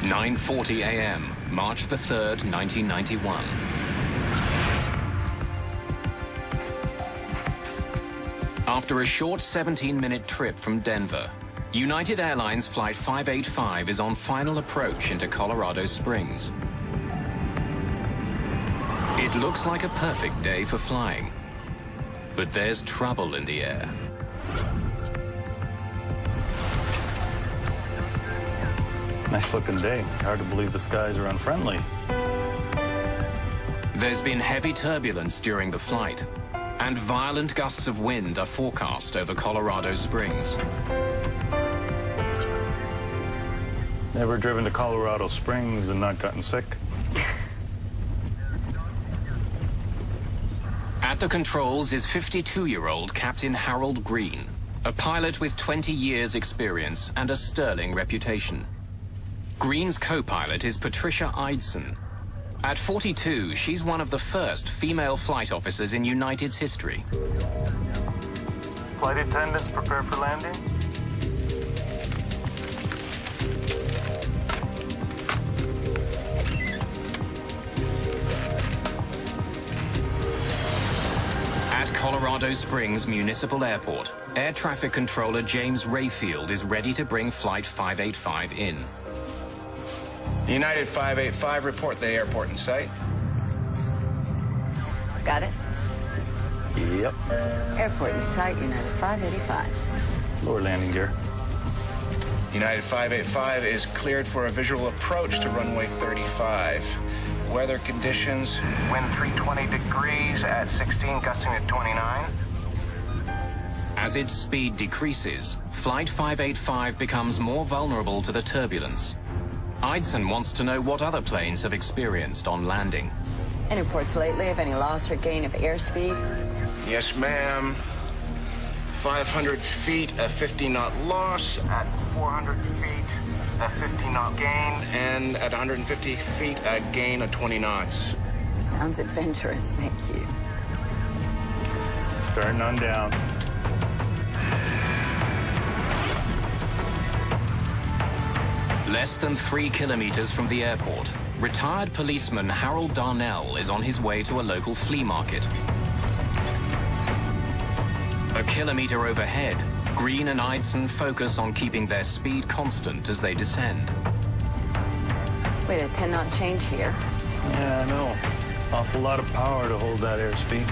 9:40 a.m., March the 3rd, 1991. After a short 17-minute trip from Denver, United Airlines Flight 585 is on final approach into Colorado Springs. It looks like a perfect day for flying, but there's trouble in the air. Nice looking day. Hard to believe the skies are unfriendly. There's been heavy turbulence during the flight, and violent gusts of wind are forecast over Colorado Springs. Never driven to Colorado Springs and not gotten sick? At the controls is 52-year-old Captain Harold Green, a pilot with 20 years' experience and a sterling reputation. Green's co-pilot is Patricia Eidson. At 42, she's one of the first female flight officers in United's history. Flight attendants, prepare for landing. At Colorado Springs Municipal Airport, Air Traffic Controller James Rayfield is ready to bring Flight 585 in. United 585, report the airport in sight. Got it? Yep. Airport in sight, United 585. Lower landing gear. United 585 is cleared for a visual approach to runway 35. Weather conditions, wind 320 degrees at 16, gusting at 29. As its speed decreases, Flight 585 becomes more vulnerable to the turbulence. Eidson wants to know what other planes have experienced on landing. Any reports lately of any loss or gain of airspeed? Yes, ma'am. 500 feet, a 50-knot loss. At 400 feet, a 50-knot gain. And at 150 feet, a gain of 20 knots. Sounds adventurous, thank you. Starting on down. Less than 3 kilometers from the airport, retired policeman Harold Darnell is on his way to a local flea market. A kilometer overhead, Green and Eidson focus on keeping their speed constant as they descend. Wait, a 10-knot change here. Yeah, I know. Awful lot of power to hold that airspeed.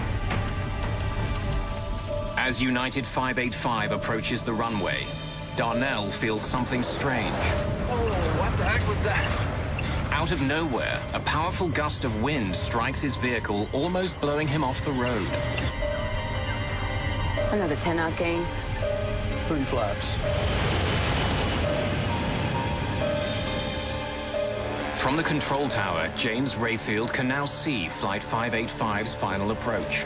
As United 585 approaches the runway, Darnell feels something strange. Oh, what the heck was that? Out of nowhere, a powerful gust of wind strikes his vehicle, almost blowing him off the road. Another 10-knot gain. 3 flaps. From the control tower, James Rayfield can now see Flight 585's final approach.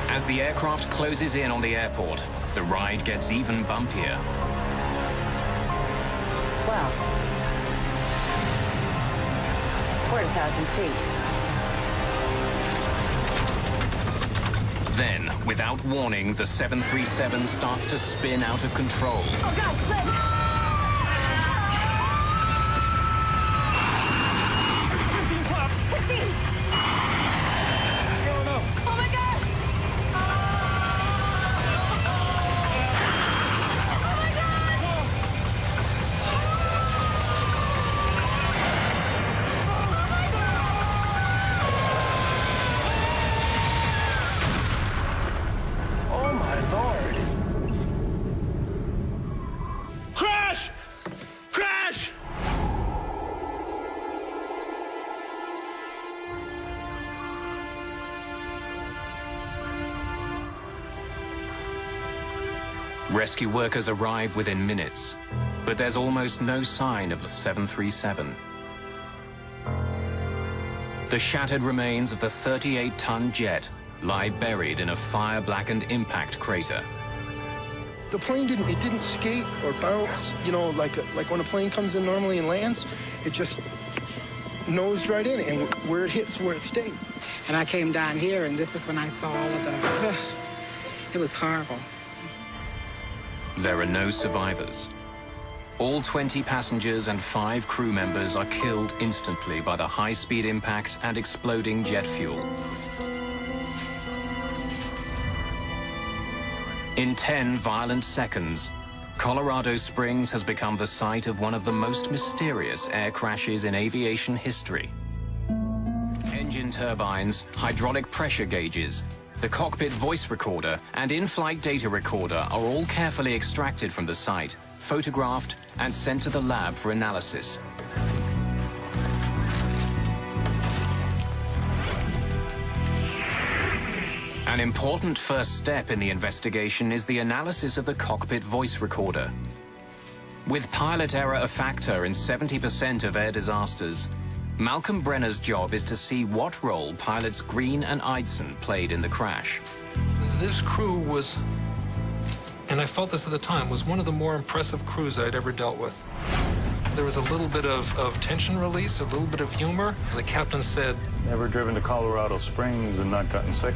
As the aircraft closes in on the airport, the ride gets even bumpier. Well, we're at 1,000 feet. Then, without warning, the 737 starts to spin out of control. Oh, God, slip! 15 flaps! 15! Oh, no. Oh, my God! Oh, my Lord. Crash! Crash! Rescue workers arrive within minutes, but there's almost no sign of the 737. The shattered remains of the 38-ton jet lie buried in a fire-blackened impact crater. The plane didn't skate or bounce, you know, like when a plane comes in normally and lands. It just nosed right in, and where it hits, where it stayed. And I came down here, and this is when I saw all of the... It was horrible. There are no survivors. All 20 passengers and 5 crew members are killed instantly by the high-speed impact and exploding jet fuel. In 10 violent seconds, Colorado Springs has become the site of one of the most mysterious air crashes in aviation history. Engine turbines, hydraulic pressure gauges, the cockpit voice recorder, and in-flight data recorder are all carefully extracted from the site, photographed, and sent to the lab for analysis. An important first step in the investigation is the analysis of the cockpit voice recorder. With pilot error a factor in 70% of air disasters, Malcolm Brenner's job is to see what role pilots Green and Eidson played in the crash. This crew was, and I felt this at the time, was one of the more impressive crews I'd ever dealt with. There was a little bit of tension release, a little bit of humor. The captain said, Never driven to Colorado Springs and not gotten sick?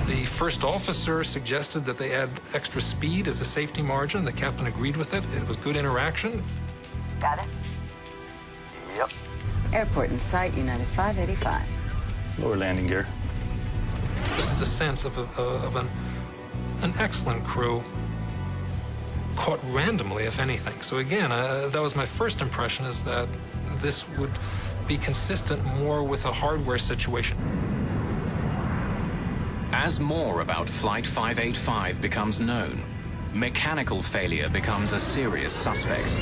The first officer suggested that they add extra speed as a safety margin. The captain agreed with it. It was good interaction. Got it? Yep. Airport in sight, United 585. Lower landing gear. This is a sense of an excellent crew, caught randomly, if anything. So again, that was my first impression, is that this would be consistent more with a hardware situation. As more about Flight 585 becomes known, mechanical failure becomes a serious suspect.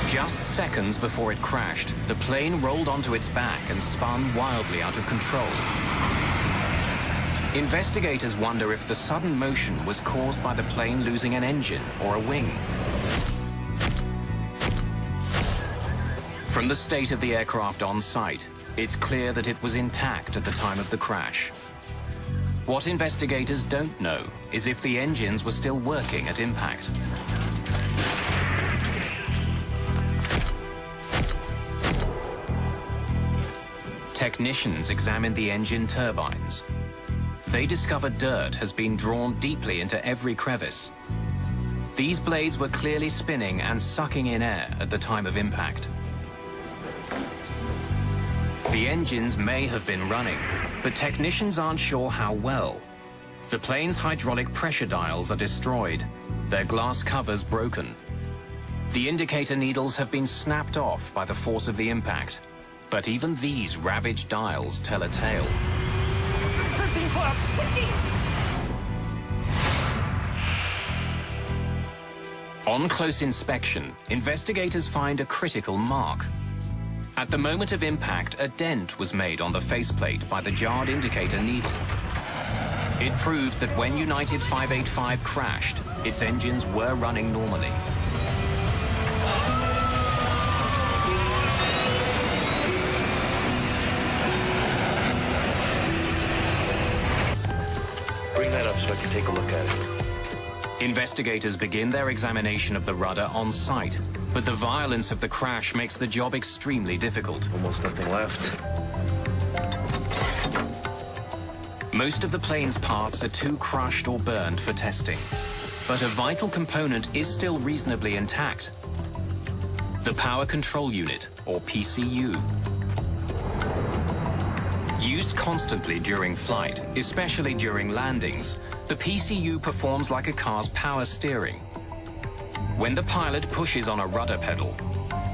Just seconds before it crashed, the plane rolled onto its back and spun wildly out of control. Investigators wonder if the sudden motion was caused by the plane losing an engine or a wing. From the state of the aircraft on site, it's clear that it was intact at the time of the crash. What investigators don't know is if the engines were still working at impact. Technicians examined the engine turbines. They discovered dirt has been drawn deeply into every crevice. These blades were clearly spinning and sucking in air at the time of impact. The engines may have been running, but technicians aren't sure how well. The plane's hydraulic pressure dials are destroyed, their glass covers broken. The indicator needles have been snapped off by the force of the impact, but even these ravaged dials tell a tale. 15 flaps! 15! On close inspection, investigators find a critical mark. At the moment of impact, a dent was made on the faceplate by the jarred indicator needle. It proves that when United 585 crashed, its engines were running normally. Bring that up so I can take a look at it. Investigators begin their examination of the rudder on site, but the violence of the crash makes the job extremely difficult. Almost nothing left. Most of the plane's parts are too crushed or burned for testing, but a vital component is still reasonably intact. The Power Control Unit, or PCU. Used constantly during flight, especially during landings, the PCU performs like a car's power steering. When the pilot pushes on a rudder pedal,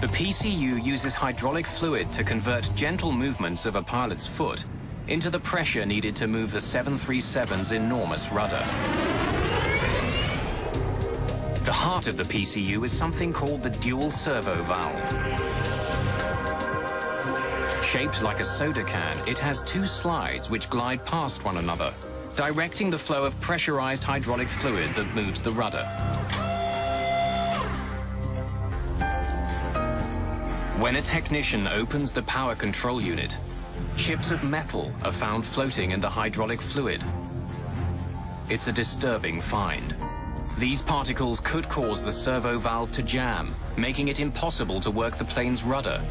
the PCU uses hydraulic fluid to convert gentle movements of a pilot's foot into the pressure needed to move the 737's enormous rudder. The heart of the PCU is something called the dual servo valve. Shaped like a soda can, it has 2 slides which glide past one another, directing the flow of pressurized hydraulic fluid that moves the rudder. When a technician opens the power control unit, chips of metal are found floating in the hydraulic fluid. It's a disturbing find. These particles could cause the servo valve to jam, making it impossible to work the plane's rudder